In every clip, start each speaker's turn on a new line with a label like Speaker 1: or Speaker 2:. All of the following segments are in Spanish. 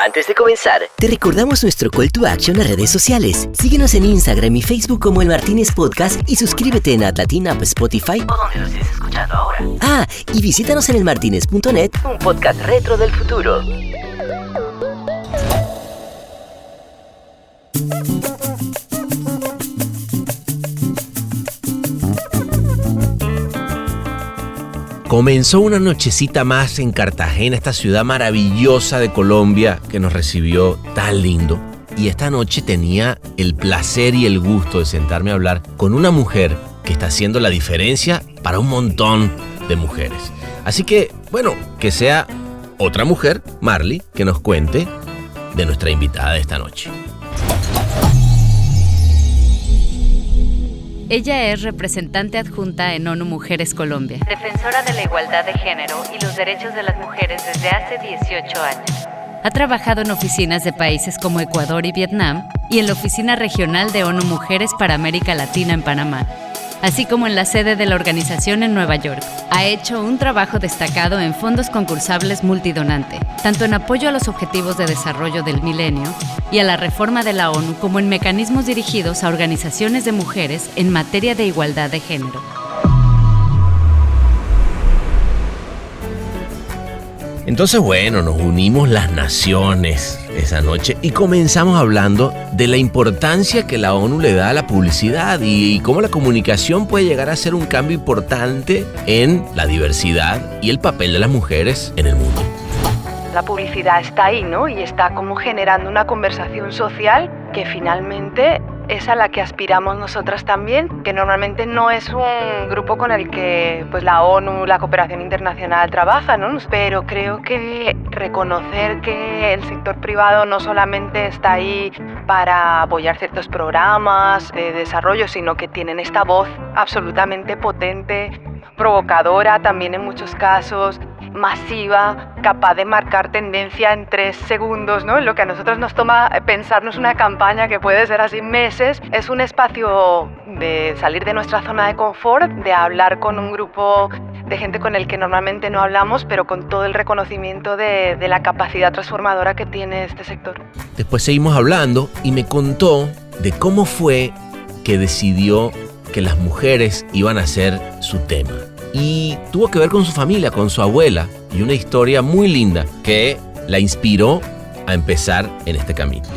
Speaker 1: Antes de comenzar, te recordamos nuestro call to action en redes sociales. Síguenos en Instagram y Facebook como El Martínez Podcast y suscríbete en Atlatin App, Spotify o donde lo estés escuchando ahora. Ah, y visítanos en elmartinez.net, un podcast retro del futuro.
Speaker 2: Comenzó una nochecita más en Cartagena, esta ciudad maravillosa de Colombia que nos recibió tan lindo. Y esta noche tenía el placer y el gusto de sentarme a hablar con una mujer que está haciendo la diferencia para un montón de mujeres. Así que, bueno, que sea otra mujer, Marly, que nos cuente de nuestra invitada de esta noche.
Speaker 3: Ella es representante adjunta en ONU Mujeres Colombia, defensora de la igualdad de género y los derechos de las mujeres desde hace 18 años. Ha trabajado en oficinas de países como Ecuador y Vietnam y en la oficina regional de ONU Mujeres para América Latina en Panamá, así como en la sede de la organización en Nueva York. Ha hecho un trabajo destacado en fondos concursables multidonante, tanto en apoyo a los objetivos de desarrollo del milenio y a la reforma de la ONU como en mecanismos dirigidos a organizaciones de mujeres en materia de igualdad de género.
Speaker 2: Entonces, bueno, nos unimos las naciones esa noche y comenzamos hablando de la importancia que la ONU le da a la publicidad y cómo la comunicación puede llegar a ser un cambio importante en la diversidad y el papel de las mujeres en el mundo.
Speaker 4: La publicidad está ahí, ¿no? Y está como generando una conversación social que finalmente es a la que aspiramos nosotras también, que normalmente no es un grupo con el que pues la ONU, la cooperación internacional trabaja, ¿no? Pero creo que reconocer que el sector privado no solamente está ahí para apoyar ciertos programas de desarrollo, sino que tienen esta voz absolutamente potente, provocadora también en muchos casos, masiva, capaz de marcar tendencia en 3 segundos, ¿no? Lo que a nosotros nos toma pensarnos una campaña que puede ser así meses, es un espacio de salir de nuestra zona de confort, de hablar con un grupo de gente con el que normalmente no hablamos, pero con todo el reconocimiento de la capacidad transformadora que tiene este sector.
Speaker 2: Después seguimos hablando y me contó de cómo fue que decidió que las mujeres iban a ser su tema. Y tuvo que ver con su familia, con su abuela, y una historia muy linda que la inspiró a empezar en este camino.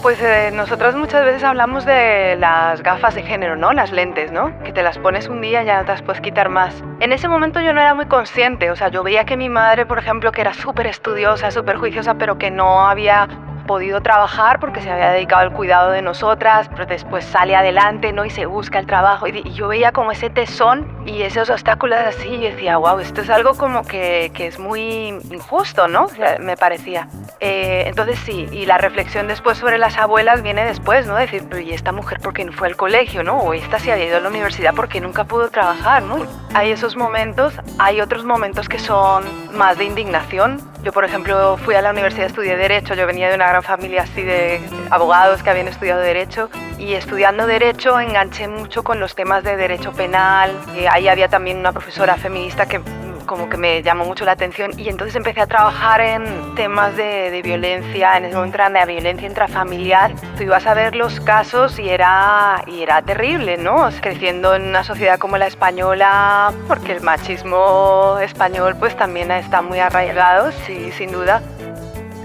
Speaker 4: Pues nosotros muchas veces hablamos de las gafas de género, ¿no? Las lentes, ¿no? Que te las pones un día y ya no te las puedes quitar más. En ese momento yo no era muy consciente, o sea, yo veía que mi madre, por ejemplo, que era súper estudiosa, súper juiciosa, pero que no había podido trabajar porque se había dedicado al cuidado de nosotras, pero después sale adelante, ¿no? Y se busca el trabajo. Y yo veía como ese tesón y esos obstáculos así y decía, wow, esto es algo como que es muy injusto, ¿no? O sea, me parecía. Entonces sí, y la reflexión después sobre las abuelas viene después, ¿no? Decir, pero ¿y esta mujer por qué no fue al colegio, no? O esta se había ido a la universidad porque nunca pudo trabajar, ¿no? Hay esos momentos, hay otros momentos que son más de indignación. Yo, por ejemplo, fui a la universidad, estudié Derecho, yo venía de una gran familia así de abogados que habían estudiado Derecho y estudiando Derecho enganché mucho con los temas de Derecho Penal. Ahí había también una profesora feminista que como que me llamó mucho la atención y entonces empecé a trabajar en temas de violencia, en ese momento era la violencia intrafamiliar. Tú ibas a ver los casos y era terrible, ¿no? Creciendo en una sociedad como la española, porque el machismo español pues también está muy arraigado, sí, sin duda.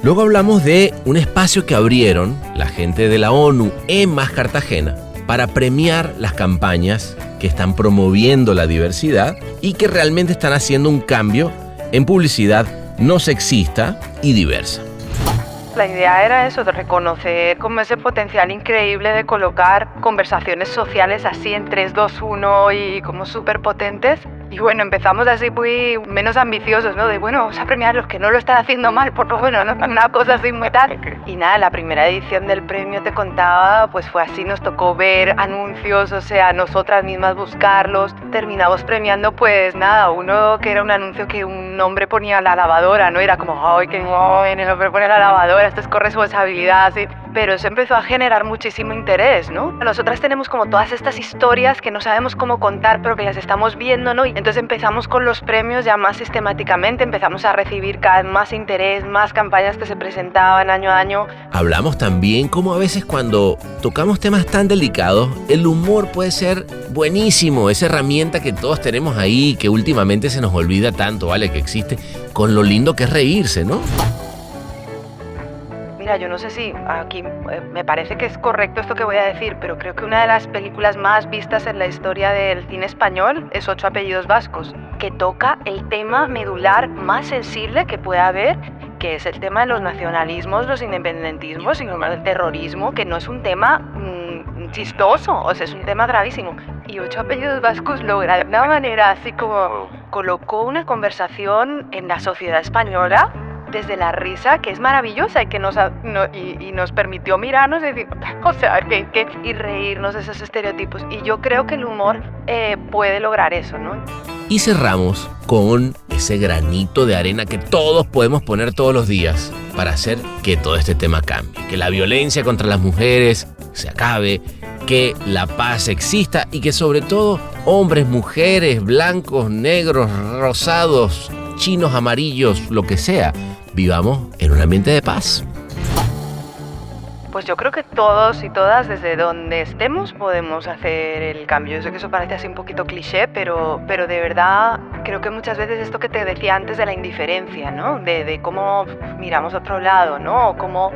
Speaker 2: Luego hablamos de un espacio que abrieron la gente de la ONU en Más Cartagena para premiar las campañas que están promoviendo la diversidad y que realmente están haciendo un cambio en publicidad no sexista y diversa.
Speaker 4: La idea era eso, de reconocer como ese potencial increíble de colocar conversaciones sociales así en 3, 2, 1 y como súper potentes. Y bueno, empezamos así muy menos ambiciosos, ¿no? De bueno, vamos a premiar a los que no lo están haciendo mal, por lo menos, ¿no? Una cosa así muy tal. Y nada, la primera edición del premio, te contaba, pues fue así, nos tocó ver anuncios, o sea, nosotras mismas buscarlos. Terminamos premiando, pues nada, uno que era un anuncio que un hombre ponía la lavadora, ¿no? Era como, ¡ay, qué joven! El hombre pone la lavadora, esto es corresponsabilidad, así. pero eso empezó a generar muchísimo interés, ¿no? Nosotras tenemos como todas estas historias que no sabemos cómo contar, pero que las estamos viendo, ¿no? Y entonces empezamos con los premios ya más sistemáticamente, empezamos a recibir cada vez más interés, más campañas que se presentaban año a año.
Speaker 2: Hablamos también cómo a veces cuando tocamos temas tan delicados, el humor puede ser buenísimo, esa herramienta que todos tenemos ahí, que últimamente se nos olvida tanto, ¿vale? Que existe, con lo lindo que es reírse, ¿no?
Speaker 4: Mira, yo no sé si aquí me parece que es correcto esto que voy a decir, pero creo que una de las películas más vistas en la historia del cine español es 8 apellidos vascos, que toca el tema medular más sensible que puede haber, que es el tema de los nacionalismos, los independentismos y el terrorismo, que no es un tema chistoso, o sea, es un tema gravísimo. Y 8 apellidos vascos logra de una manera así como colocó una conversación en la sociedad española desde la risa, que es maravillosa y que nos permitió mirarnos y decir, o sea, y reírnos de esos estereotipos. Y yo creo que el humor puede lograr eso, ¿no?
Speaker 2: Y cerramos con ese granito de arena que todos podemos poner todos los días para hacer que todo este tema cambie, que la violencia contra las mujeres se acabe, que la paz exista y que sobre todo hombres, mujeres, blancos, negros, rosados, chinos, amarillos, lo que sea, vivamos en un ambiente de paz.
Speaker 4: Pues yo creo que todos y todas, desde donde estemos, podemos hacer el cambio. Yo sé que eso parece así un poquito cliché, pero de verdad creo que muchas veces esto que te decía antes de la indiferencia, ¿no? De cómo miramos a otro lado, ¿no? O cómo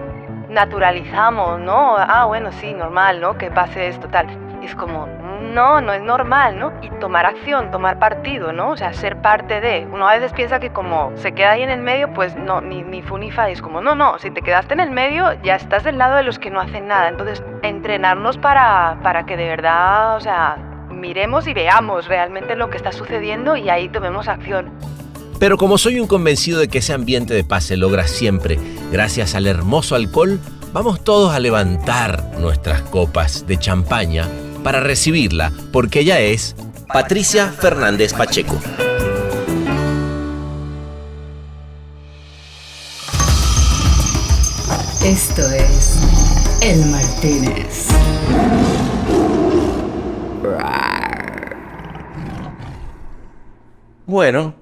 Speaker 4: naturalizamos, ¿no? Ah, bueno, sí, normal, ¿no? Que pase esto, tal. Y es como, no es normal, ¿no? Y tomar acción, tomar partido, ¿no? O sea, ser parte de. Uno a veces piensa que como se queda ahí en el medio, pues no, ni fu ni fa. Es como, no, si te quedaste en el medio, ya estás del lado de los que no hacen nada. Entonces, entrenarnos para que de verdad, o sea, miremos y veamos realmente lo que está sucediendo y ahí tomemos acción.
Speaker 2: Pero como soy un convencido de que ese ambiente de paz se logra siempre gracias al hermoso alcohol, vamos todos a levantar nuestras copas de champaña para recibirla, porque ella es Patricia Fernández Pacheco.
Speaker 3: Esto es El Martínez.
Speaker 2: Bueno,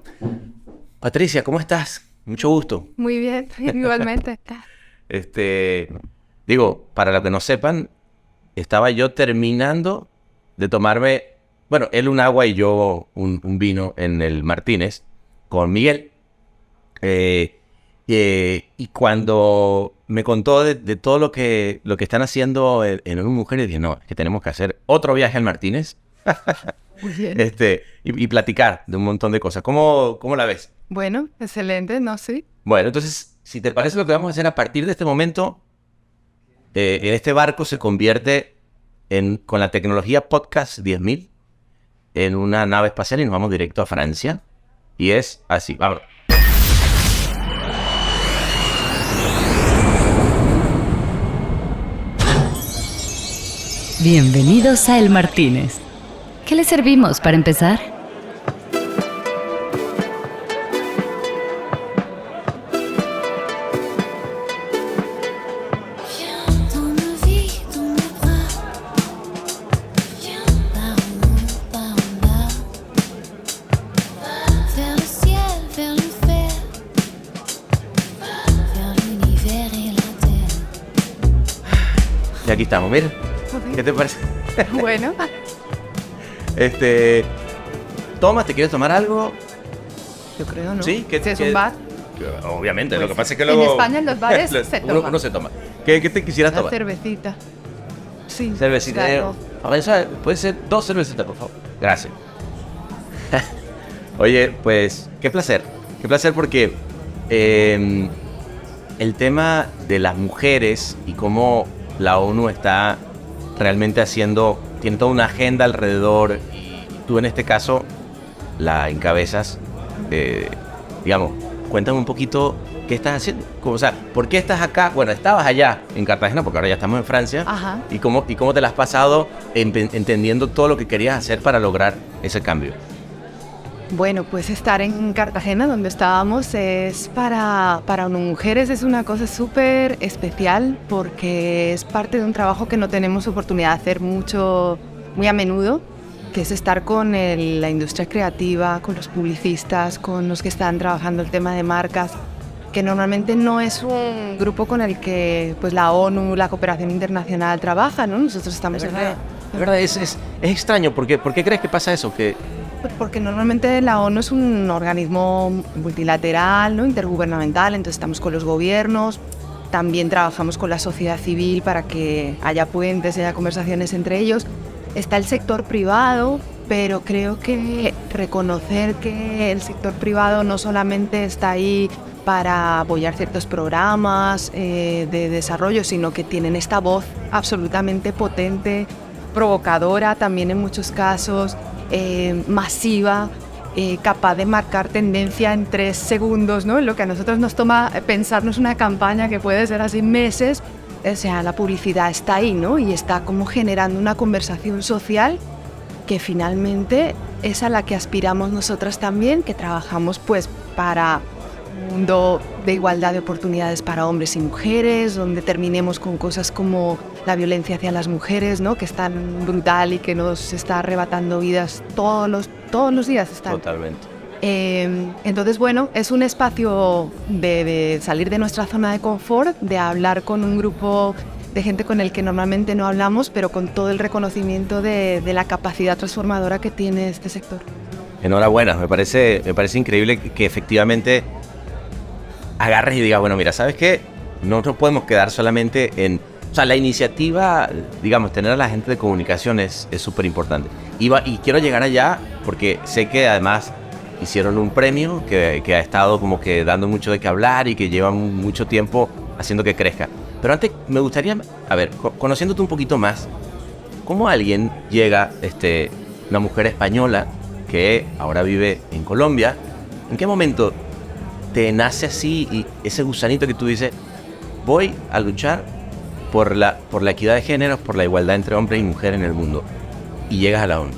Speaker 2: Patricia, ¿cómo estás? Mucho gusto.
Speaker 4: Muy bien, igualmente.
Speaker 2: Digo, para los que no sepan, estaba yo terminando de tomarme, bueno, él un agua y yo un vino en el Martínez con Miguel. Y cuando me contó de todo lo que están haciendo en una mujer, dije, no, es que tenemos que hacer otro viaje al Martínez.
Speaker 4: Muy bien.
Speaker 2: Y platicar de un montón de cosas. ¿Cómo la ves?
Speaker 4: Bueno, excelente, ¿no? Sí.
Speaker 2: Bueno, entonces, si te parece, lo que vamos a hacer a partir de este momento, en este barco se convierte con la tecnología Podcast 10.000 en una nave espacial y nos vamos directo a Francia. Y es así, vamos.
Speaker 3: Bienvenidos a El Martínez. ¿Qué le servimos para empezar?
Speaker 2: Y aquí estamos, mira. ¿Qué te parece?
Speaker 4: Bueno.
Speaker 2: Toma, ¿te quieres tomar algo?
Speaker 4: Yo creo, ¿no?
Speaker 2: ¿Sí?
Speaker 4: Si es un bar.
Speaker 2: Obviamente,
Speaker 4: Pues,
Speaker 2: lo que pasa es que luego...
Speaker 4: en España en los bares se toma.
Speaker 2: Uno se toma. ¿Qué te quisieras tomar?
Speaker 4: Cervecita. Sí.
Speaker 2: Cervecita.
Speaker 4: Claro.
Speaker 2: A ver, puede ser 2 cervecitas, por favor. Gracias. Oye, pues, qué placer. Qué placer porque el tema de las mujeres y cómo la ONU está realmente tiene toda una agenda alrededor y tú en este caso la encabezas. Digamos, cuéntame un poquito qué estás haciendo. O sea, ¿por qué estás acá? Bueno, estabas allá en Cartagena porque ahora ya estamos en Francia.
Speaker 4: Ajá.
Speaker 2: ¿Y cómo te la has pasado entendiendo todo lo que querías hacer para lograr ese cambio?
Speaker 4: Bueno, pues estar en Cartagena, donde estábamos, es para mujeres es una cosa súper especial porque es parte de un trabajo que no tenemos oportunidad de hacer muy a menudo, que es estar con la industria creativa, con los publicistas, con los que están trabajando el tema de marcas, que normalmente no es un grupo con el que pues, la ONU, la cooperación internacional trabaja, ¿no? Nosotros estamos
Speaker 2: Es verdad, es extraño. ¿Por qué crees que pasa eso?
Speaker 4: Porque normalmente la ONU es un organismo multilateral, ¿no? Intergubernamental, entonces estamos con los gobiernos, también trabajamos con la sociedad civil para que haya puentes, haya conversaciones entre ellos. Está el sector privado, pero creo que reconocer que el sector privado no solamente está ahí para apoyar ciertos programas de desarrollo, sino que tienen esta voz absolutamente potente, provocadora también en muchos casos, masiva, capaz de marcar tendencia en 3 segundos, ¿no? Lo que a nosotros nos toma pensarnos una campaña que puede ser así meses, o sea, la publicidad está ahí, ¿no? Y está como generando una conversación social que finalmente es a la que aspiramos nosotras también, que trabajamos pues para un mundo de igualdad de oportunidades para hombres y mujeres, donde terminemos con cosas como la violencia hacia las mujeres, ¿no? Que es tan brutal y que nos está arrebatando vidas todos los días.
Speaker 2: Totalmente.
Speaker 4: Entonces, bueno, es un espacio de salir de nuestra zona de confort, de hablar con un grupo de gente con el que normalmente no hablamos, pero con todo el reconocimiento de la capacidad transformadora que tiene este sector.
Speaker 2: Enhorabuena, me parece increíble que efectivamente agarres y digas, bueno, mira, ¿sabes qué? No nos podemos quedar solamente en... O sea, la iniciativa, digamos, tener a la gente de comunicación es súper importante. Y quiero llegar allá porque sé que además hicieron un premio que ha estado como que dando mucho de qué hablar y que lleva mucho tiempo haciendo que crezca. Pero antes me gustaría, a ver, conociéndote un poquito más, ¿cómo alguien llega, una mujer española que ahora vive en Colombia, en qué momento te nace así y ese gusanito que tú dices, voy a luchar por la equidad de géneros, por la igualdad entre hombres y mujeres en el mundo, y llegas a la ONU?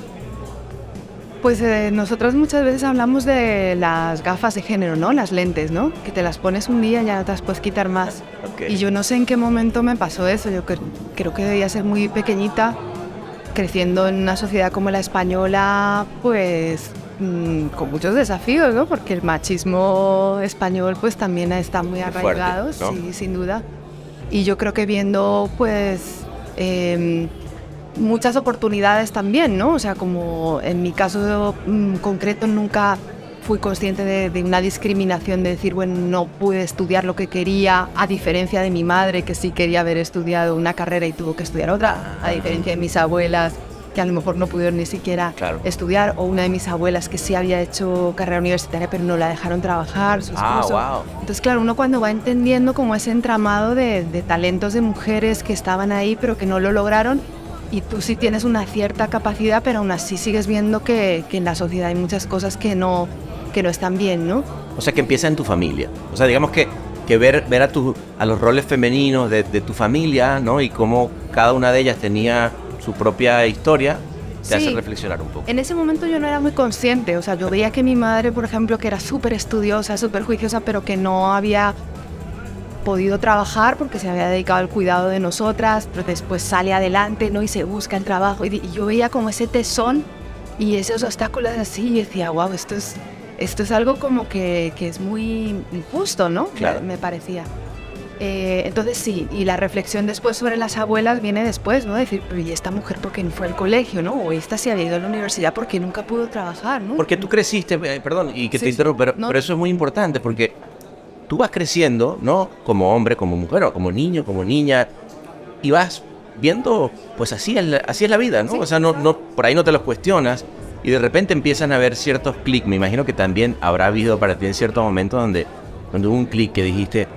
Speaker 4: Pues nosotras muchas veces hablamos de las gafas de género, ¿no? Las lentes, ¿no? Que te las pones un día y ya no te las puedes quitar más.
Speaker 2: Okay.
Speaker 4: Y yo no sé en qué momento me pasó eso. Yo creo que debía ser muy pequeñita, creciendo en una sociedad como la española, pues con muchos desafíos, ¿no? Porque el machismo español pues también está muy arraigado, fuerte, ¿no? Sí, sin duda. Y yo creo que viendo pues muchas oportunidades también, ¿no? O sea, como en mi caso concreto nunca fui consciente de una discriminación, de decir, bueno, no pude estudiar lo que quería, a diferencia de mi madre, que sí quería haber estudiado una carrera y tuvo que estudiar otra, a diferencia de mis abuelas, que a lo mejor no pudieron ni siquiera estudiar, o una de mis abuelas que sí había hecho carrera universitaria, pero no la dejaron trabajar, su esposo.
Speaker 2: Wow.
Speaker 4: Entonces, claro, uno cuando va entendiendo como ese entramado de talentos de mujeres que estaban ahí, pero que no lo lograron, y tú sí tienes una cierta capacidad, pero aún así sigues viendo que en la sociedad hay muchas cosas que no están bien, ¿no?
Speaker 2: O sea, que empieza en tu familia. O sea, digamos que ver a los roles femeninos de tu familia, ¿no? Y cómo cada una de ellas tenía su propia historia, te hace reflexionar un poco.
Speaker 4: En ese momento yo no era muy consciente. O sea, yo veía que mi madre, por ejemplo, que era súper estudiosa, súper juiciosa, pero que no había podido trabajar porque se había dedicado al cuidado de nosotras, pero después sale adelante, ¿no? Y se busca el trabajo. Y yo veía como ese tesón y esos obstáculos así, y decía, wow, esto es algo como que es muy injusto, ¿no?
Speaker 2: Claro.
Speaker 4: Me parecía. Entonces sí, y la reflexión después sobre las abuelas viene después, ¿no? Decir, pero ¿y esta mujer por qué no fue al colegio, no? O esta se había ido a la universidad porque nunca pudo trabajar, ¿no?
Speaker 2: Porque tú creciste, perdón, y que te interrumpo, pero eso es muy importante porque tú vas creciendo, ¿no? Como hombre, como mujer, o como niño, como niña, y vas viendo, pues así es la vida, ¿no? Sí, o sea, no, por ahí no te los cuestionas, y de repente empiezan a haber ciertos clics. Me imagino que también habrá habido para ti en cierto momento donde hubo un clic que dijiste,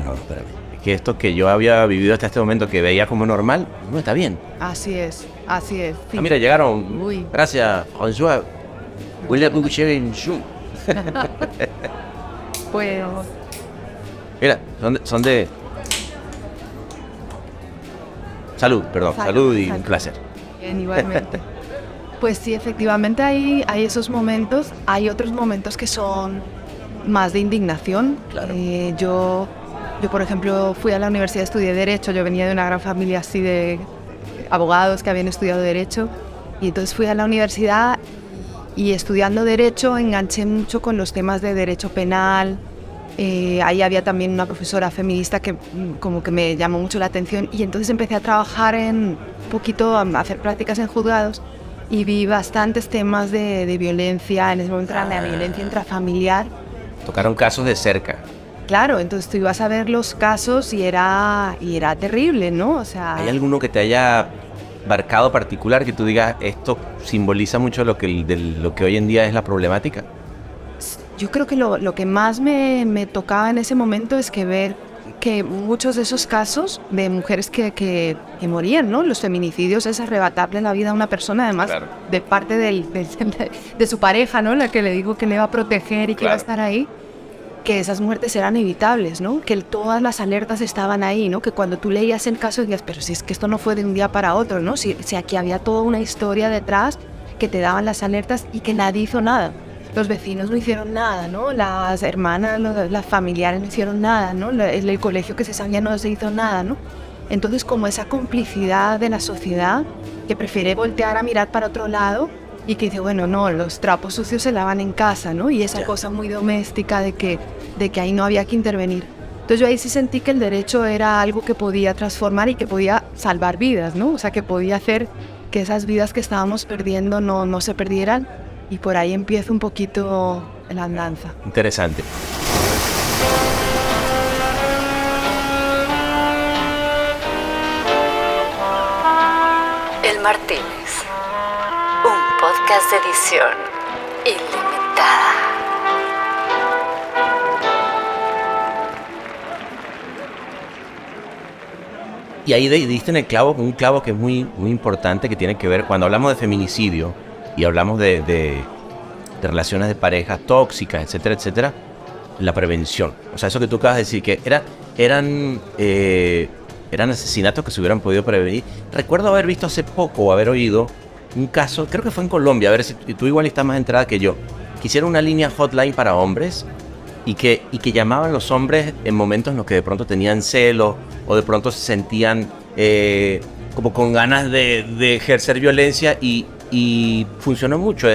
Speaker 2: no, espérame, es que esto que yo había vivido hasta este momento que veía como normal, no está bien.
Speaker 4: Así es. Sí.
Speaker 2: Mira, llegaron. Uy. Gracias, François.
Speaker 4: Pues...
Speaker 2: Mira, son de... Salud y un placer.
Speaker 4: Bien, igualmente. Pues sí, efectivamente hay esos momentos. Hay otros momentos que son más de indignación.
Speaker 2: Claro.
Speaker 4: Yo, por ejemplo, fui a la universidad, estudié Derecho. Yo venía de una gran familia así de abogados que habían estudiado Derecho. Y entonces fui a la universidad y estudiando Derecho enganché mucho con los temas de Derecho Penal. Ahí había también una profesora feminista que como que me llamó mucho la atención. Y entonces empecé a trabajar un poquito, a hacer prácticas en juzgados. Y vi bastantes temas de violencia, en ese momento era la violencia intrafamiliar.
Speaker 2: Tocaron casos de cerca.
Speaker 4: Claro, entonces tú ibas a ver los casos y era terrible, ¿no? O sea,
Speaker 2: ¿Hay alguno que te haya marcado particular, que tú digas, esto simboliza mucho lo que hoy en día es la problemática?
Speaker 4: yo creo que lo que más me tocaba en ese momento es que ver que muchos de esos casos de mujeres que morían, ¿no? Los feminicidios es arrebatarle la vida a una persona, además,
Speaker 2: Claro.
Speaker 4: de parte de su pareja, ¿no? La que le dijo que le iba a proteger y que iba a estar ahí, que esas muertes eran evitables, ¿no? Que todas las alertas estaban ahí, ¿no? Que cuando tú leías el caso decías, pero si es que esto no fue de un día para otro, ¿no? Si aquí había toda una historia detrás que te daban las alertas y que nadie hizo nada. Los vecinos no hicieron nada, ¿no? Las hermanas, las familiares no hicieron nada, ¿no? El colegio que se sabía no se hizo nada, ¿no? Entonces, como esa complicidad de la sociedad que prefiere voltear a mirar para otro lado y que dice, bueno, no, los trapos sucios se lavan en casa, ¿no? Y esa cosa muy doméstica de que ahí no había que intervenir. Entonces yo ahí sí sentí que el derecho era algo que podía transformar y que podía salvar vidas, ¿no? O sea, que podía hacer que esas vidas que estábamos perdiendo no se perdieran. Y por ahí empieza un poquito la andanza.
Speaker 2: Interesante.
Speaker 3: El Martínez, un podcast de edición ilimitada.
Speaker 2: Y ahí diste en el clavo, un clavo que es muy, muy importante, que tiene que ver, cuando hablamos de feminicidio y hablamos de relaciones de pareja tóxicas, etcétera, etcétera, la prevención. O sea, eso que tú acabas de decir, que eran asesinatos que se hubieran podido prevenir. Recuerdo haber visto hace poco o haber oído un caso, creo que fue en Colombia, a ver si tú igual estás más enterada que yo, que hicieron una línea hotline para hombres y que llamaban los hombres en momentos en los que de pronto tenían celos o de pronto se sentían como con ganas de ejercer violencia y funcionó mucho.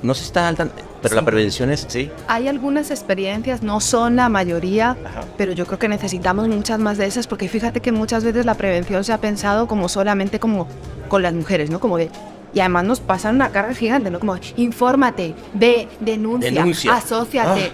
Speaker 2: No sé si estás al tanto, pero sí. La prevención es, ¿sí?
Speaker 4: Hay algunas experiencias, no son la mayoría,
Speaker 2: Ajá.
Speaker 4: pero yo creo que necesitamos muchas más de esas, porque fíjate que muchas veces la prevención se ha pensado como solamente como con las mujeres, ¿no? Como de... Y además nos pasan una carga gigante, ¿no? Como, infórmate, ve, denuncia. Asóciate,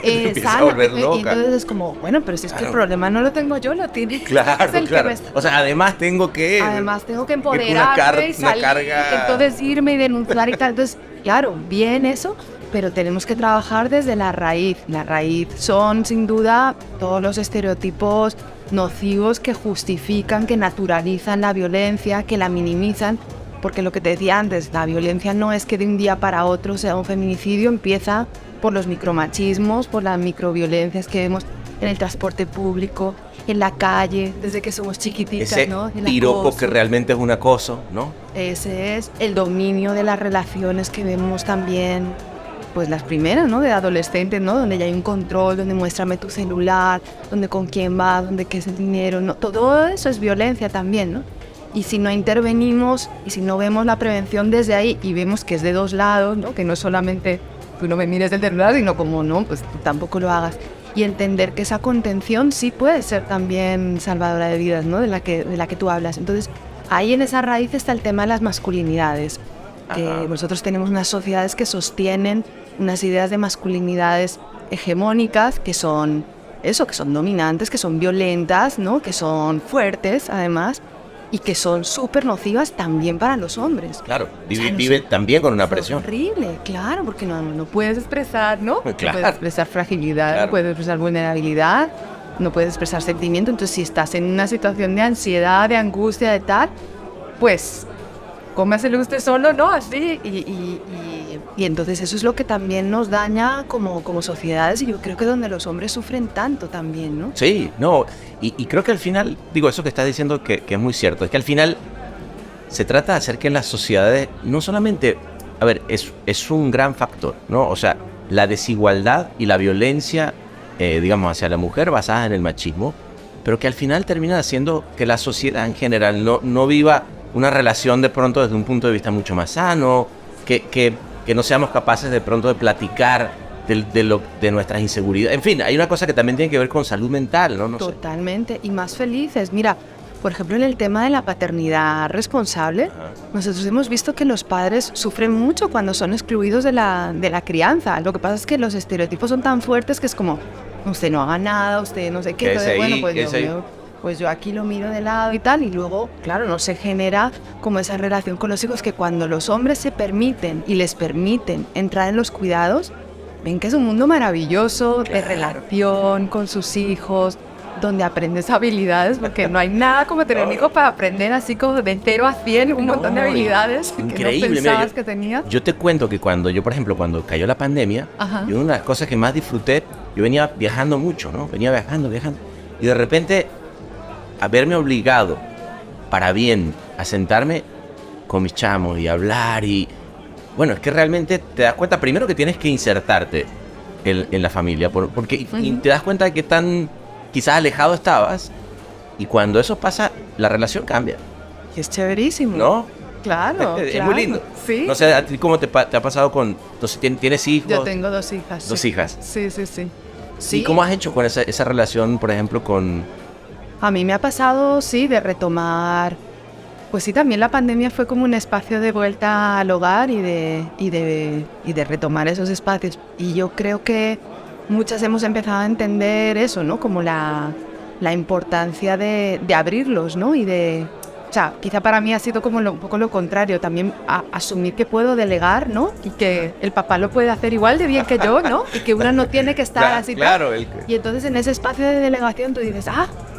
Speaker 2: empieza a volver loca.
Speaker 4: Y entonces es como, bueno, pero si es que el problema no lo tengo yo, lo tiene.
Speaker 2: Claro,
Speaker 4: es
Speaker 2: claro. O sea, además tengo que
Speaker 4: empoderarme y salir,
Speaker 2: carga...
Speaker 4: entonces irme y denunciar y tal. Entonces, claro, bien eso, pero tenemos que trabajar desde la raíz. La raíz son, sin duda, todos los estereotipos nocivos que justifican, que naturalizan la violencia, que la minimizan. Porque lo que te decía antes, la violencia no es que de un día para otro sea un feminicidio, empieza por los micromachismos, por las microviolencias que vemos en el transporte público, en la calle, desde que somos chiquititas,
Speaker 2: ese
Speaker 4: ¿no? El
Speaker 2: piropo
Speaker 4: acoso.
Speaker 2: que realmente es un acoso, ¿no?
Speaker 4: Ese es el dominio de las relaciones que vemos también, pues las primeras, ¿no? De adolescentes, ¿no? Donde ya hay un control, donde muéstrame tu celular, donde con quién vas, donde qué es el dinero, ¿no? Todo eso es violencia también, ¿no? Y si no intervenimos y si no vemos la prevención desde ahí y vemos que es de dos lados, ¿no? Que no es solamente tú no me mires del celular, sino como no, pues tú tampoco lo hagas. Y entender que esa contención sí puede ser también salvadora de vidas, ¿no? De la que tú hablas. Entonces, ahí en esa raíz está el tema de las masculinidades. Que nosotros tenemos unas sociedades que sostienen unas ideas de masculinidades hegemónicas que son eso, que son dominantes, que son violentas, ¿no? Que son fuertes, además, y que son súper nocivas también para los hombres.
Speaker 2: Claro, vive también con una presión.
Speaker 4: Horrible, claro, porque no puedes expresar, ¿no?
Speaker 2: Claro.
Speaker 4: No puedes expresar fragilidad,
Speaker 2: Claro.
Speaker 4: no puedes expresar vulnerabilidad, no puedes expresar sentimiento. Entonces, si estás en una situación de ansiedad, de angustia, de tal, pues, cómaselo usted solo, ¿no? Así, y entonces eso es lo que también nos daña como sociedades, y yo creo que donde los hombres sufren tanto también, ¿no?
Speaker 2: Sí, no, y creo que al final, digo, eso que estás diciendo que es muy cierto, es que al final se trata de hacer que las sociedades no solamente, a ver, es un gran factor, ¿no? O sea, la desigualdad y la violencia, digamos, hacia la mujer basada en el machismo, pero que al final termina haciendo que la sociedad en general no viva una relación de pronto desde un punto de vista mucho más sano, que no seamos capaces de pronto de platicar de nuestras inseguridades. En fin, hay una cosa que también tiene que ver con salud mental, ¿no? No
Speaker 4: Totalmente, sé. Y más felices. Mira, por ejemplo, en el tema de la paternidad responsable, nosotros hemos visto que los padres sufren mucho cuando son excluidos de la crianza. Lo que pasa es que los estereotipos son tan fuertes que es como, usted no haga nada, usted no sé qué. Entonces, bueno, pues yo aquí lo miro de lado y tal, y luego, claro, no se genera como esa relación con los hijos, que cuando los hombres se permiten y les permiten entrar en los cuidados, ven que es un mundo maravilloso de relación con sus hijos, donde aprendes habilidades, porque no hay nada como tener un hijo para aprender así como de 0 a 100 un montón de habilidades
Speaker 2: increíble,
Speaker 4: que no pensabas que tenías.
Speaker 2: Yo te cuento que cuando cuando cayó la pandemia, yo una de las cosas que más disfruté, yo venía viajando mucho, ¿no? Venía viajando, y de repente a verme obligado, para bien, a sentarme con mis chamos y hablar y... Bueno, es que realmente te das cuenta primero que tienes que insertarte en la familia, porque y te das cuenta de que tan quizás alejado estabas, y cuando eso pasa, la relación cambia.
Speaker 4: Y es chéverísimo.
Speaker 2: ¿No?
Speaker 4: Claro,
Speaker 2: es muy lindo.
Speaker 4: Sí.
Speaker 2: No sé, ¿a ti cómo te ha pasado con... Entonces, ¿tienes hijos?
Speaker 4: Yo tengo 2 hijas.
Speaker 2: ¿2 hijas?
Speaker 4: Sí.
Speaker 2: ¿Y cómo has hecho con esa relación, por ejemplo, con...?
Speaker 4: A mí me ha pasado, sí, de retomar... Pues sí, también la pandemia fue como un espacio de vuelta al hogar y de retomar esos espacios. Y yo creo que muchas hemos empezado a entender eso, ¿no? Como la importancia de abrirlos, ¿no? Y de... O sea, quizá para mí ha sido como un poco lo contrario, también asumir que puedo delegar, ¿no? Y que el papá lo puede hacer igual de bien que yo, ¿no? Y que una no tiene que estar así.
Speaker 2: Claro.
Speaker 4: Y entonces en ese espacio de delegación tú dices,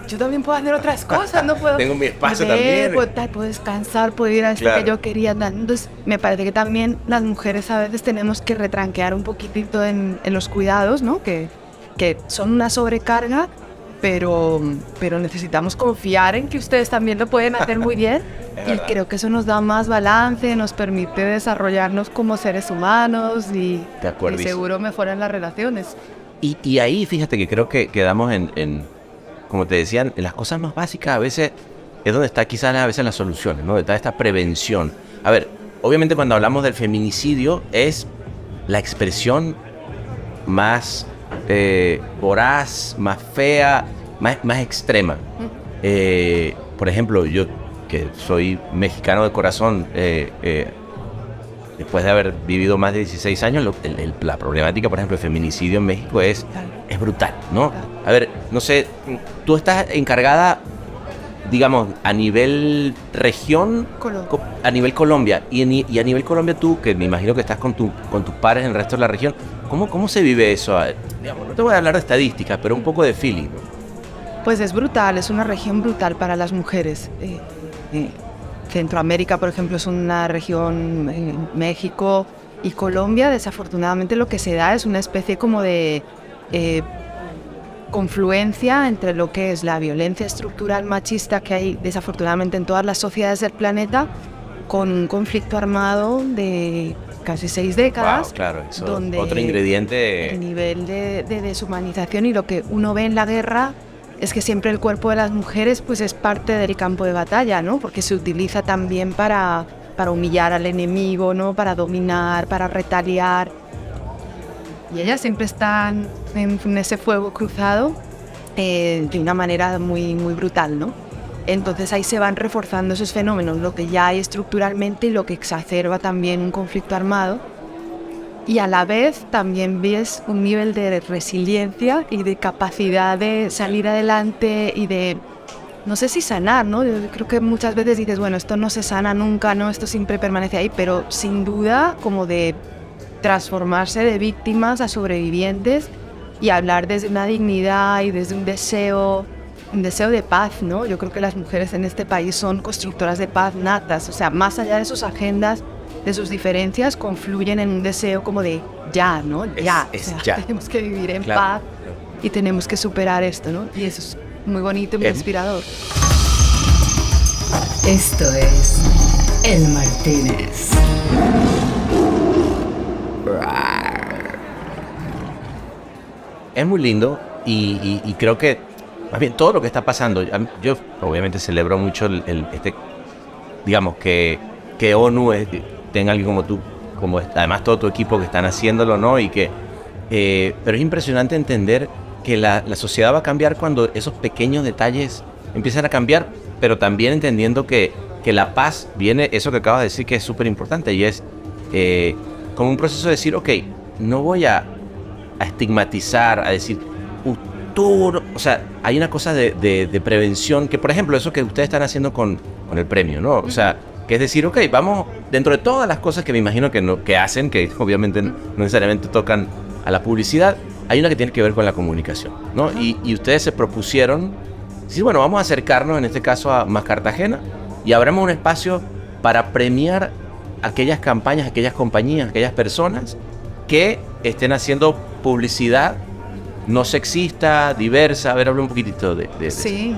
Speaker 4: yo también puedo hacer otras cosas, no puedo...
Speaker 2: Tengo mi espacio también.
Speaker 4: Puedo descansar, puedo ir a esto que yo quería. Entonces me parece que también las mujeres a veces tenemos que retranquear un poquitito en los cuidados, ¿no? Que son una sobrecarga, pero necesitamos confiar en que ustedes también lo pueden hacer muy bien. Y creo que eso nos da más balance, nos permite desarrollarnos como seres humanos y seguro mejoran las relaciones.
Speaker 2: Y ahí fíjate que creo que quedamos en como te decían, en las cosas más básicas a veces es donde está quizás a veces las soluciones, ¿no? Donde está esta prevención. A ver, obviamente cuando hablamos del feminicidio es la expresión más voraz, más fea, más extrema. Por ejemplo, yo que soy mexicano de corazón, después de haber vivido más de 16 años, la problemática, por ejemplo, del feminicidio en México es brutal, ¿no? A ver, no sé, tú estás encargada, digamos, a nivel región, a nivel Colombia, y a nivel Colombia tú, que me imagino que estás con tus pares en el resto de la región, ¿cómo se vive eso? Digamos, no te voy a hablar de estadísticas, pero un poco de feeling, ¿no?
Speaker 4: Pues es brutal, es una región brutal para las mujeres. Centroamérica, por ejemplo, es una región, México y Colombia, desafortunadamente lo que se da es una especie como de confluencia entre lo que es la violencia estructural machista que hay desafortunadamente en todas las sociedades del planeta, con un conflicto armado de casi 6 décadas.
Speaker 2: Wow, claro, eso
Speaker 4: donde
Speaker 2: otro ingrediente.
Speaker 4: El nivel de deshumanización, y lo que uno ve en la guerra es que siempre el cuerpo de las mujeres pues es parte del campo de batalla, ¿no? Porque se utiliza también para humillar al enemigo, ¿no? Para dominar, para retaliar. Y ellas siempre están en ese fuego cruzado de una manera muy, muy brutal, ¿no? Entonces ahí se van reforzando esos fenómenos, lo que ya hay estructuralmente y lo que exacerba también un conflicto armado. Y a la vez también ves un nivel de resiliencia y de capacidad de salir adelante y de, no sé si sanar, ¿no? Yo creo que muchas veces dices, bueno, esto no se sana nunca, ¿no? Esto siempre permanece ahí, pero sin duda como de transformarse de víctimas a sobrevivientes y hablar desde una dignidad y desde un deseo de paz, ¿no? Yo creo que las mujeres en este país son constructoras de paz natas, o sea, más allá de sus agendas, de sus diferencias, confluyen en un deseo como de ya, ¿no? Ya,
Speaker 2: ya.
Speaker 4: Tenemos que vivir en paz y tenemos que superar esto, ¿no? Y eso es muy bonito y muy inspirador.
Speaker 3: Esto es El Martínez.
Speaker 2: Es muy lindo y creo que, más bien, todo lo que está pasando, yo obviamente celebro mucho digamos, que ONU tenga alguien como tú, como además todo tu equipo que están haciéndolo, ¿no? Pero es impresionante entender que la sociedad va a cambiar cuando esos pequeños detalles empiezan a cambiar, pero también entendiendo que la paz viene, eso que acabas de decir que es súper importante, y es como un proceso de decir, ok, no voy a estigmatizar, a decir, o sea, hay una cosa de prevención, que por ejemplo, eso que ustedes están haciendo con el premio, ¿no? O sea, que es decir, ok, vamos, dentro de todas las cosas que me imagino que hacen, que obviamente no necesariamente tocan a la publicidad, hay una que tiene que ver con la comunicación, ¿no? Y ustedes se propusieron, decir, bueno, vamos a acercarnos, en este caso, a Más Cartagena, y abramos un espacio para premiar aquellas campañas, aquellas compañías, aquellas personas que estén haciendo publicidad no sexista, diversa. A ver, habla un poquitito de eso.
Speaker 4: Sí,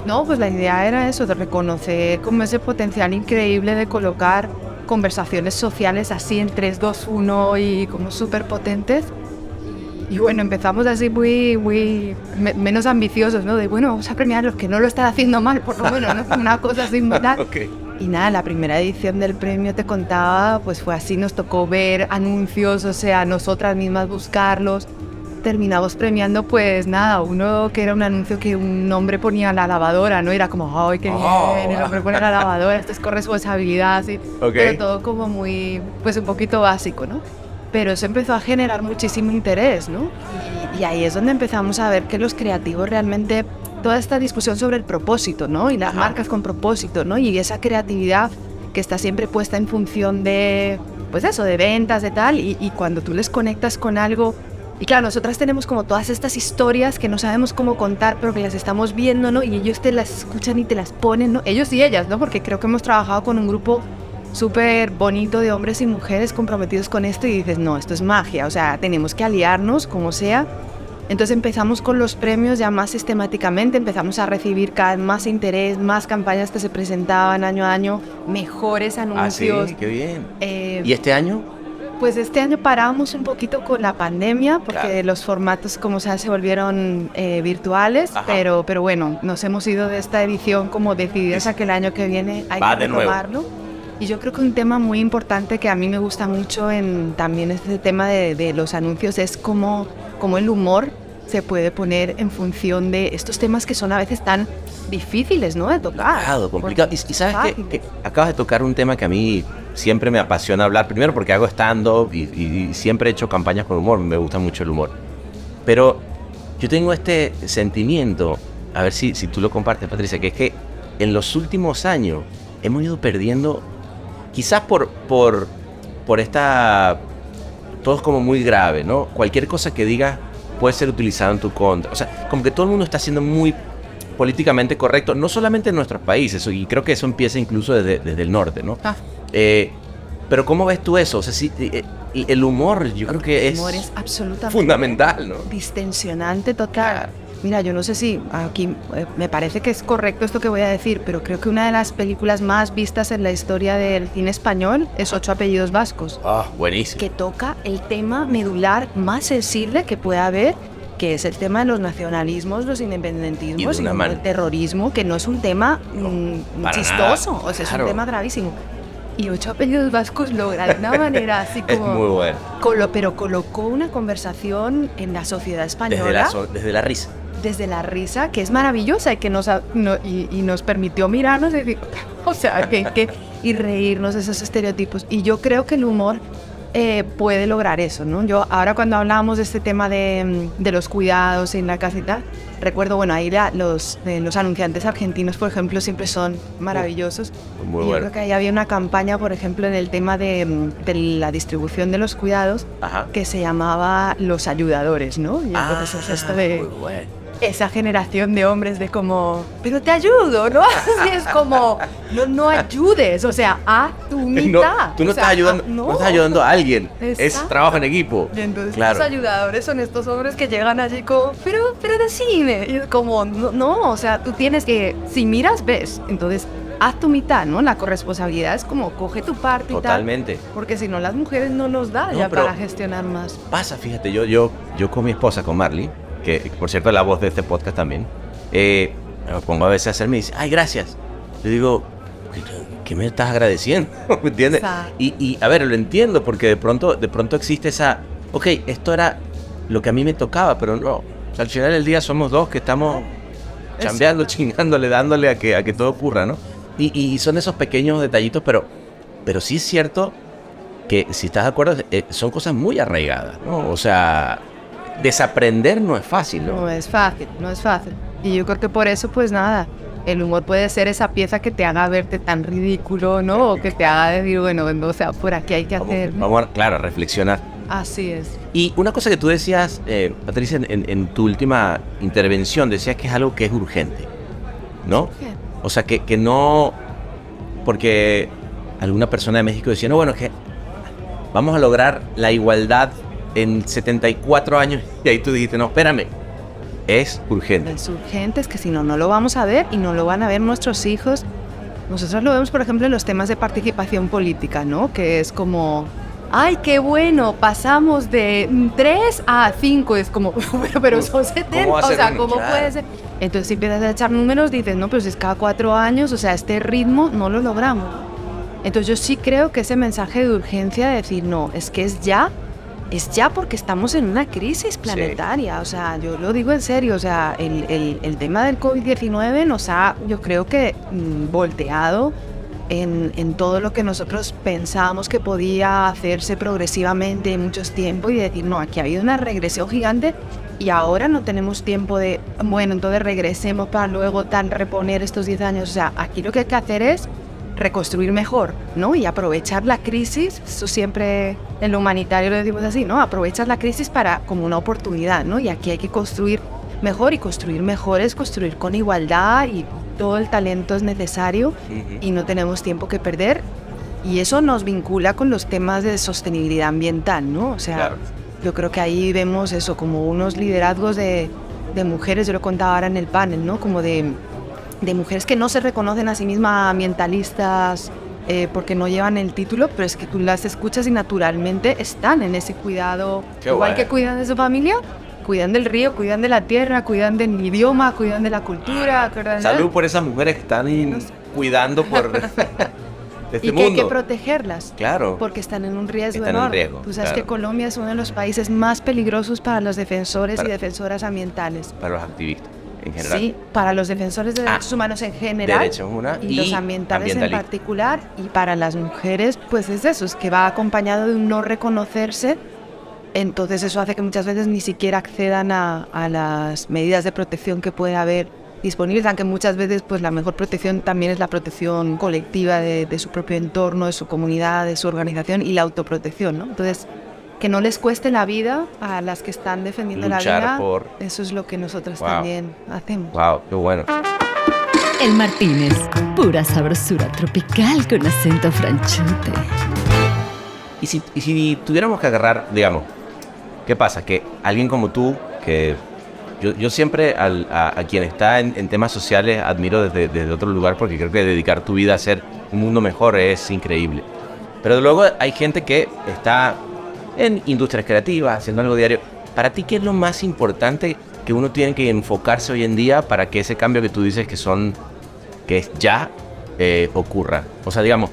Speaker 4: no, pues la idea era eso, de reconocer como ese potencial increíble de colocar conversaciones sociales así en 3, 2, 1 y como súper potentes. Y bueno, empezamos así muy menos ambiciosos, ¿no? De bueno, vamos a premiar a los que no lo están haciendo mal, por lo menos, ¿no? Una cosa así tal.
Speaker 2: Okay.
Speaker 4: Y nada, la primera edición del premio, te contaba, pues fue así, nos tocó ver anuncios, o sea, nosotras mismas buscarlos. Terminamos premiando, pues nada, uno que era un anuncio que un hombre ponía la lavadora, ¿no? Era como, ¡ay, qué bien! El hombre pone la lavadora, esto es corresponsabilidad, ¿sí?
Speaker 2: Okay.
Speaker 4: Pero todo como muy, pues un poquito básico, ¿no? Pero eso empezó a generar muchísimo interés, ¿no? Y ahí es donde empezamos a ver que los creativos realmente, toda esta discusión sobre el propósito, ¿no? Y las marcas con propósito, ¿no? Y esa creatividad que está siempre puesta en función de, pues eso, de ventas, de tal, y cuando tú les conectas con algo. Y claro, nosotras tenemos como todas estas historias que no sabemos cómo contar, pero que las estamos viendo, ¿no? Y ellos te las escuchan y te las ponen, ¿no? Ellos y ellas, ¿no? Porque creo que hemos trabajado con un grupo súper bonito de hombres y mujeres comprometidos con esto y dices, no, esto es magia, o sea, tenemos que aliarnos, como sea. Entonces empezamos con los premios ya más sistemáticamente, empezamos a recibir cada vez más interés, más campañas que se presentaban año a año, mejores anuncios.
Speaker 2: Ah, sí, qué bien. ¿Y este año?
Speaker 4: Pues este año paramos un poquito con la pandemia porque los formatos, como sea, se volvieron virtuales, pero bueno, nos hemos ido de esta edición como decididas a que el año que viene hay que retomarlo. Y yo creo que un tema muy importante que a mí me gusta mucho también este tema de los anuncios es cómo el humor se puede poner en función de estos temas que son a veces tan difíciles, ¿no? De tocar.
Speaker 2: Claro, complicado. Y sabes que acabas de tocar un tema que a mí siempre me apasiona hablar. Primero porque hago stand-up y siempre he hecho campañas con humor. Me gusta mucho el humor. Pero yo tengo este sentimiento, a ver si tú lo compartes, Patricia, que es que en los últimos años hemos ido perdiendo, quizás por esta... Todo es como muy grave, ¿no? Cualquier cosa que digas puede ser utilizado en tu contra. O sea, como que todo el mundo está siendo muy políticamente correcto, no solamente en nuestros países, y creo que eso empieza incluso desde el norte, ¿no? Pero ¿cómo ves tú eso? O sea, sí, el humor yo creo que
Speaker 4: el humor es absolutamente
Speaker 2: fundamental, ¿no?
Speaker 4: Distensionante total. Mira, yo no sé si aquí me parece que es correcto esto que voy a decir, pero creo que una de las películas más vistas en la historia del cine español es 8 apellidos vascos.
Speaker 2: Ah, buenísimo.
Speaker 4: Que toca el tema medular más sensible que puede haber, que es el tema de los nacionalismos, los independentismos y el terrorismo, que no es un tema chistoso,
Speaker 2: nada.
Speaker 4: O sea, es un tema gravísimo. Y 8 apellidos vascos logra de una manera así como...
Speaker 2: Es muy bueno.
Speaker 4: Pero colocó una conversación en la sociedad española.
Speaker 2: Desde la risa.
Speaker 4: Desde la risa, que es maravillosa y que nos permitió mirarnos y decir, o sea, y reírnos de esos estereotipos. Y yo creo que el humor puede lograr eso, ¿no? Yo ahora cuando hablábamos de este tema de los cuidados en la casa y tal, recuerdo, bueno, ahí los anunciantes argentinos, por ejemplo, siempre son maravillosos.
Speaker 2: Muy
Speaker 4: y yo creo que ahí había una campaña, por ejemplo, en el tema de la distribución de los cuidados, que se llamaba Los Ayudadores, ¿no? Y entonces es esto de...
Speaker 2: Muy bueno.
Speaker 4: Esa generación de hombres de como, pero te ayudo, ¿no? Así es como, no ayudes, o sea, a tu mitad.
Speaker 2: No, tú no estás ayudando a alguien. Exacto. Es trabajo en equipo.
Speaker 4: Y entonces los ayudadores son estos hombres que llegan allí como, pero decime. Y es como, no, o sea, tú tienes que, si miras, ves. Entonces, haz tu mitad, ¿no? La corresponsabilidad es como coge tu parte y
Speaker 2: Totalmente.
Speaker 4: tal. Porque si no, las mujeres no nos da ya para gestionar más.
Speaker 2: Pasa, fíjate, yo con mi esposa, con Marley, que por cierto es la voz de este podcast también, me pongo a veces a hacerme y dice, ay, gracias. Le digo, ¿qué me estás agradeciendo? ¿Me entiendes? Y a ver, lo entiendo porque de pronto existe esa, ok, esto era lo que a mí me tocaba, pero no. O sea, al final del día somos dos que estamos chambeando, chingándole, dándole a que todo ocurra, ¿no? Y son esos pequeños detallitos, pero sí es cierto que, si estás de acuerdo, son cosas muy arraigadas, ¿no? O sea, desaprender no es fácil, ¿no?
Speaker 4: No es fácil. Y yo creo que por eso, pues nada, el humor puede ser esa pieza que te haga verte tan ridículo, ¿no? O que te haga decir, bueno, o sea, por aquí hay que hacer.
Speaker 2: Vamos a reflexionar.
Speaker 4: Así es.
Speaker 2: Y una cosa que tú decías, Patricia, en tu última intervención, decías que es algo que es urgente, ¿no?
Speaker 4: ¿Qué?
Speaker 2: O sea, que no... Porque alguna persona de México decía, no, bueno, es que vamos a lograr la igualdad en 74 años. Y ahí tú dijiste, no, espérame, es urgente.
Speaker 4: Es urgente, es que si no, no lo vamos a ver y no lo van a ver nuestros hijos. Nosotros lo vemos, por ejemplo, en los temas de participación política, ¿no? Que es como, ¡ay, qué bueno! Pasamos de 3 a 5. Es como, pero son 70, o sea, ¿cómo puede ser? Entonces, si empiezas a echar números, dices, no, pero si es cada 4 años, o sea, este ritmo no lo logramos. Entonces, yo sí creo que ese mensaje de urgencia de decir, no, es que es ya porque estamos en una crisis planetaria. Sí. O sea, yo lo digo en serio, o sea, el tema del COVID-19 nos ha, yo creo que, volteado en todo lo que nosotros pensábamos que podía hacerse progresivamente en muchos tiempos y decir, no, aquí ha habido una regresión gigante y ahora no tenemos tiempo de, bueno, entonces regresemos para luego reponer estos 10 años. O sea, aquí lo que hay que hacer es reconstruir mejor, ¿no? Y aprovechar la crisis, eso siempre en lo humanitario lo decimos así, ¿no? Aprovechar la crisis como una oportunidad, ¿no? Y aquí hay que construir mejor, y construir mejor es construir con igualdad, y todo el talento es necesario y no tenemos tiempo que perder, y eso nos vincula con los temas de sostenibilidad ambiental, ¿no? O sea, claro. Yo creo que ahí vemos eso, como unos liderazgos de mujeres, yo lo contaba ahora en el panel, ¿no? Como de mujeres que no se reconocen a sí mismas ambientalistas porque no llevan el título, pero es que tú las escuchas y naturalmente están en ese cuidado. Qué igual guay. Que cuidan de su familia, cuidan del río, cuidan de la tierra, cuidan del idioma, cuidan de la cultura.
Speaker 2: Salud por esas mujeres que están cuidando por este
Speaker 4: y que
Speaker 2: mundo.
Speaker 4: Hay que protegerlas,
Speaker 2: claro,
Speaker 4: porque están en un riesgo enorme. Tú sabes que Colombia es uno de los países más peligrosos para los defensores y defensoras ambientales.
Speaker 2: Para los activistas. En general.
Speaker 4: Sí, para los defensores de derechos humanos en general y los ambientales en particular, y para las mujeres pues es eso, es que va acompañado de un no reconocerse, entonces eso hace que muchas veces ni siquiera accedan a las medidas de protección que puede haber disponibles, aunque muchas veces pues la mejor protección también es la protección colectiva de su propio entorno, de su comunidad, de su organización, y la autoprotección, ¿no? Entonces, que no les cueste la vida a las que están defendiendo
Speaker 2: luchar
Speaker 4: la vida, eso es lo que nosotros también hacemos.
Speaker 2: Wow, qué bueno.
Speaker 3: El Martínez, pura sabrosura tropical con acento franchute.
Speaker 2: Y si tuviéramos que agarrar, digamos, ¿qué pasa? Que alguien como tú, que yo siempre a quien está en temas sociales admiro desde otro lugar, porque creo que dedicar tu vida a hacer un mundo mejor es increíble. Pero luego hay gente que está en industrias creativas, haciendo algo diario. Para ti, ¿qué es lo más importante que uno tiene que enfocarse hoy en día para que ese cambio que tú dices que es ya ocurra? O sea, digamos,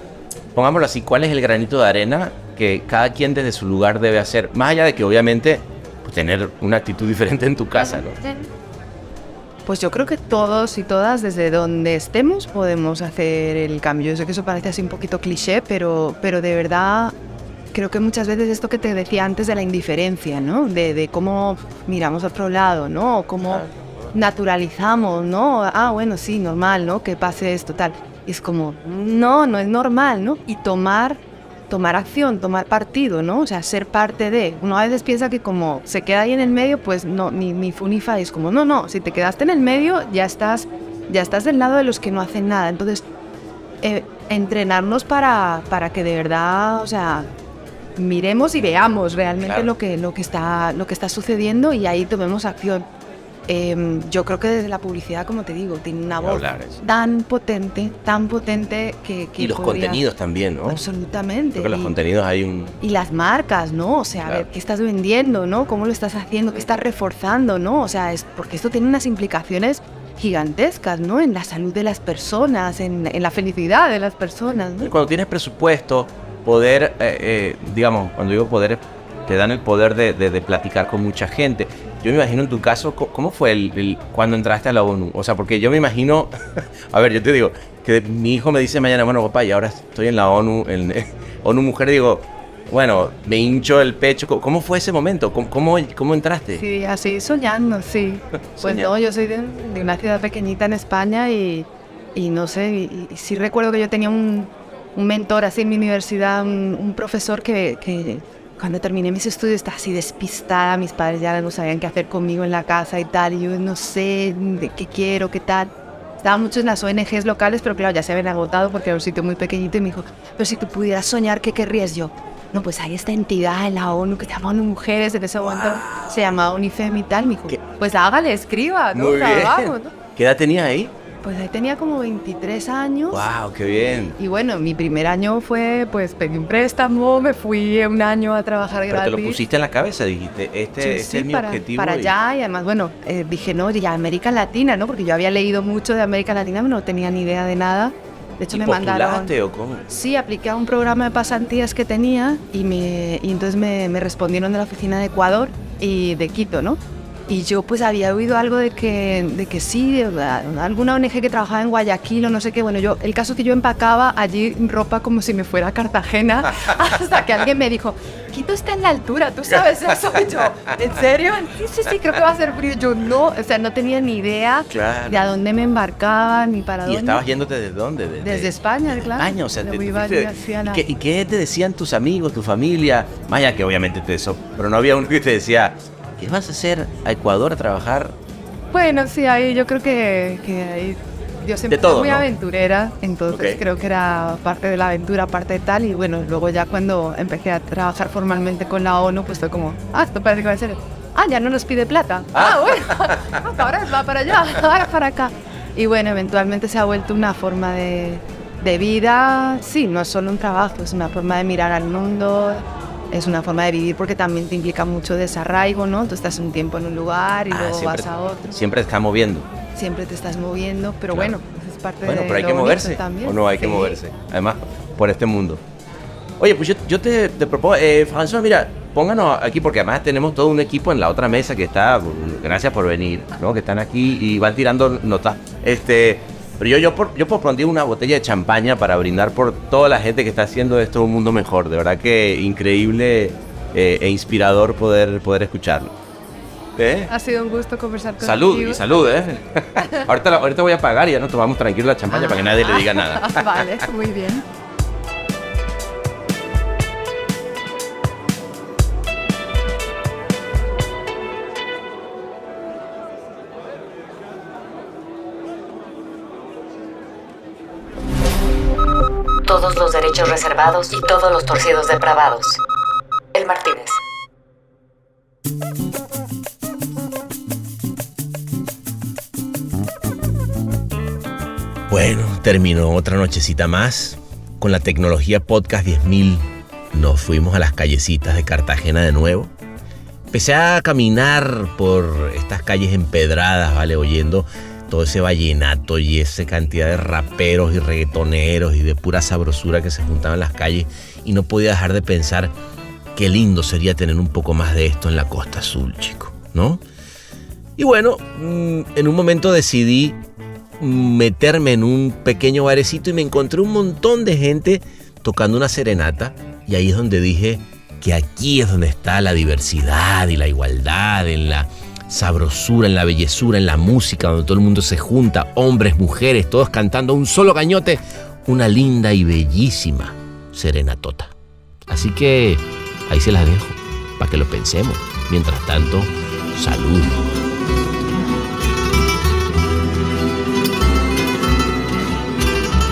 Speaker 2: pongámoslo así, ¿cuál es el granito de arena que cada quien desde su lugar debe hacer? Más allá de que obviamente pues, tener una actitud diferente en tu casa, ¿no?
Speaker 4: Pues yo creo que todos y todas, desde donde estemos, podemos hacer el cambio. Yo sé que eso parece así un poquito cliché, pero de verdad creo que muchas veces esto que te decía antes de la indiferencia, ¿no? De cómo miramos a otro lado, ¿no? O cómo naturalizamos, ¿no? Ah, bueno, sí, normal, ¿no? Que pase esto, tal. Y es como, no es normal, ¿no? Y tomar acción, tomar partido, ¿no? O sea, ser parte de. Uno a veces piensa que como se queda ahí en el medio, pues no, ni fu ni fa. Es como, no, si te quedaste en el medio, ya estás del lado de los que no hacen nada. Entonces, entrenarnos para que de verdad, o sea, miremos y veamos realmente lo que está sucediendo, y ahí tomemos acción. yo creo que desde la publicidad, como te digo, tiene una voz tan potente que
Speaker 2: y los contenidos también, ¿no?
Speaker 4: Absolutamente.
Speaker 2: Creo que los contenidos hay un...
Speaker 4: Y las marcas, ¿no? O sea, a ver, ¿qué estás vendiendo, no? ¿Cómo lo estás haciendo? ¿Qué estás reforzando, no? O sea, porque esto tiene unas implicaciones gigantescas, ¿no? En la salud de las personas, en la felicidad de las personas, ¿no?
Speaker 2: Cuando tienes presupuesto, poder, digamos, cuando digo poder, te dan el poder de platicar con mucha gente. Yo me imagino en tu caso, ¿cómo fue cuando entraste a la ONU? O sea, porque yo me imagino, a ver, yo te digo, que mi hijo me dice mañana, bueno, papá, y ahora estoy en la ONU, en ONU Mujer, digo, bueno, me hincho el pecho. ¿Cómo fue ese momento? ¿Cómo entraste?
Speaker 4: Sí, así soñando, sí. Pues no, yo soy de una ciudad pequeñita en España y no sé, y sí recuerdo que yo tenía un mentor así en mi universidad, un profesor que cuando terminé mis estudios estaba así despistada, mis padres ya no sabían qué hacer conmigo en la casa y tal, y yo no sé de qué quiero, qué tal. Estaba mucho en las ONGs locales, pero claro, ya se habían agotado porque era un sitio muy pequeñito y me dijo, pero si tú pudieras soñar, ¿qué querrías? Yo, no, pues hay esta entidad en la ONU que se llama ONU Mujeres, en ese momento se llamaba UNIFEM y tal, me dijo, pues hágale, escriba, ¿no?
Speaker 2: Muy bien.
Speaker 4: Vamos, ¿no?
Speaker 2: ¿Qué edad tenías ahí?
Speaker 4: Pues ahí tenía como 23 años.
Speaker 2: ¡Wow, qué bien!
Speaker 4: Y bueno, mi primer año fue, pues pedí un préstamo, me fui un año a trabajar gratis.
Speaker 2: Pero te lo pusiste en la cabeza, dijiste, este es mi objetivo.
Speaker 4: Para allá, y además, bueno, dije, no, ya América Latina, ¿no? Porque yo había leído mucho de América Latina, pero no tenía ni idea de nada. De hecho,
Speaker 2: ¿Y
Speaker 4: me
Speaker 2: postulaste
Speaker 4: mandaron...
Speaker 2: o cómo?
Speaker 4: Sí, apliqué a un programa de pasantías que tenía y entonces me respondieron de la oficina de Ecuador y de Quito, ¿no? Y yo pues había oído algo de que sí, alguna ONG que trabajaba en Guayaquil o no sé qué. Bueno, el caso es que yo empacaba allí ropa como si me fuera a Cartagena hasta que alguien me dijo, Quito está en la altura, ¿tú sabes eso? Y yo, ¿en serio? Sí, creo que va a ser frío. Yo no, o sea, no tenía ni idea de a dónde me embarcaba ni para dónde.
Speaker 2: ¿Y estabas yéndote desde dónde?
Speaker 4: Desde España, claro.
Speaker 2: España, o sea,
Speaker 4: ¿Y
Speaker 2: qué te decían tus amigos, tu familia? Vaya que obviamente pero no había uno que te decía... ¿Qué vas a hacer a Ecuador a trabajar?
Speaker 4: Bueno, sí, ahí yo creo que ahí yo siempre fui muy aventurera, entonces creo que era parte de la aventura, parte de tal, y bueno, luego ya cuando empecé a trabajar formalmente con la ONU, pues fue como, esto parece que va a ser, ya no nos pide plata, bueno, ahora va para allá, ahora para acá. Y bueno, eventualmente se ha vuelto una forma de vida, sí, no es solo un trabajo, es una forma de mirar al mundo. Es una forma de vivir porque también te implica mucho desarraigo, ¿no? Tú estás un tiempo en un lugar y luego vas a otro.
Speaker 2: Siempre te estás moviendo.
Speaker 4: Siempre te estás moviendo, pero bueno, pues es parte de
Speaker 2: pero hay que moverse también. ¿O no hay que moverse? Además, por este mundo. Oye, pues yo te propongo, François, mira, pónganos aquí porque además tenemos todo un equipo en la otra mesa que está, gracias por venir, ¿no? Que están aquí y van tirando notas. Pero yo por pronto una botella de champaña para brindar por toda la gente que está haciendo esto un mundo mejor. De verdad que increíble e inspirador poder escucharlo.
Speaker 4: Ha sido un gusto conversar contigo.
Speaker 2: Salud, ahorita voy a pagar y ya nos tomamos tranquilo la champaña para que nadie le diga nada.
Speaker 4: Vale, muy bien.
Speaker 3: Todos los derechos reservados y todos los torcidos depravados. El Martínez.
Speaker 2: Bueno, terminó otra nochecita más. Con la tecnología Podcast 10.000 nos fuimos a las callecitas de Cartagena de nuevo. Empecé a caminar por estas calles empedradas, ¿vale? Oyendo todo ese vallenato y esa cantidad de raperos y reggaetoneros y de pura sabrosura que se juntaban en las calles, y no podía dejar de pensar qué lindo sería tener un poco más de esto en la Costa Azul, chico, ¿no? Y bueno, en un momento decidí meterme en un pequeño barecito y me encontré un montón de gente tocando una serenata, y ahí es donde dije que aquí es donde está la diversidad y la igualdad, en la sabrosura, en la bellezura, en la música, donde todo el mundo se junta, hombres, mujeres, todos cantando un solo cañote, una linda y bellísima serenatota. Así que ahí se las dejo, para que lo pensemos. Mientras tanto, salud.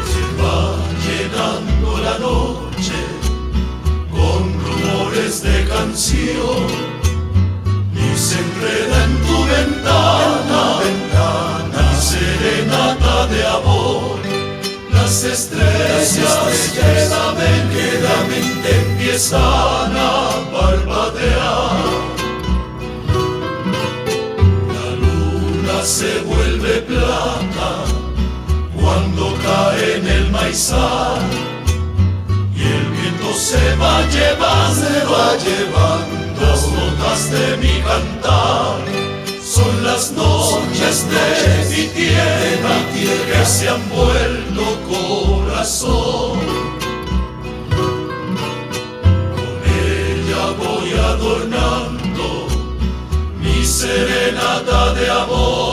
Speaker 5: Se va llenando la noche con rumores de canción y se enreda en tu ventana serenata de amor. Las estrellas quedamente empiezan a parpadear. La luna se vuelve plata cuando cae en el maizal, y el viento se va llevando las notas de mi cantar. Son las noches de mi tierra que se han vuelto corazón. Con ella voy adornando mi serenata de amor.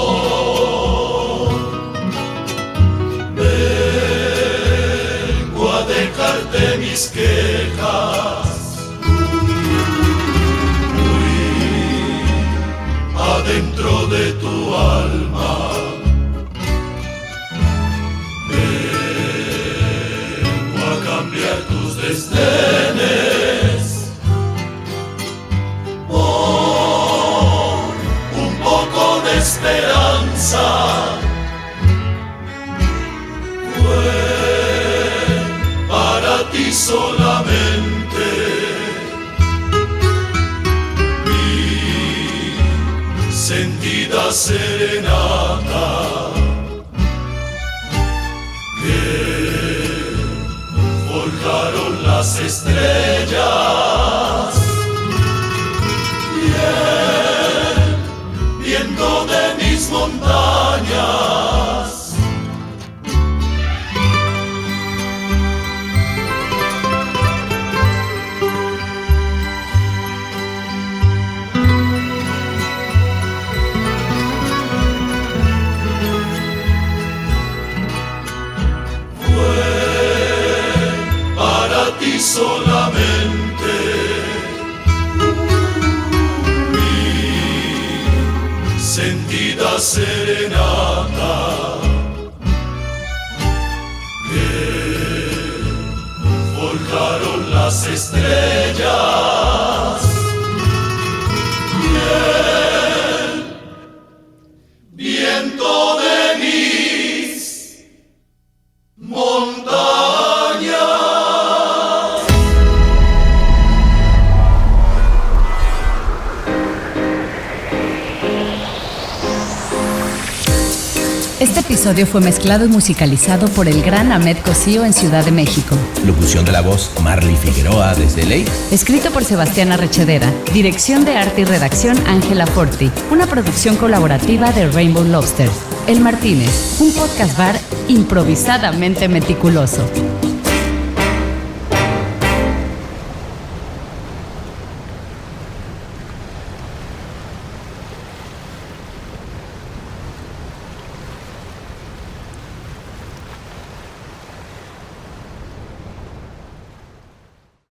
Speaker 5: Vengo a dejarte mis quejas, adentro de tu alma. Vengo a cambiar tus desdenes por un poco de esperanza. Fue para ti solamente sentida serenata que forjaron las estrellas y el viento de mis montañas. Y solamente mi sentida serenata que forjaron las estrellas y el viento de mis montañas.
Speaker 3: Este episodio fue mezclado y musicalizado por el gran Ahmed Cosío en Ciudad de México.
Speaker 2: Locución de la voz, Marley Figueroa desde LA.
Speaker 3: Escrito por Sebastián Arrechedera. Dirección de arte y redacción, Ángela Forti. Una producción colaborativa de Rainbow Lobster. El Martínez, un podcast bar improvisadamente meticuloso.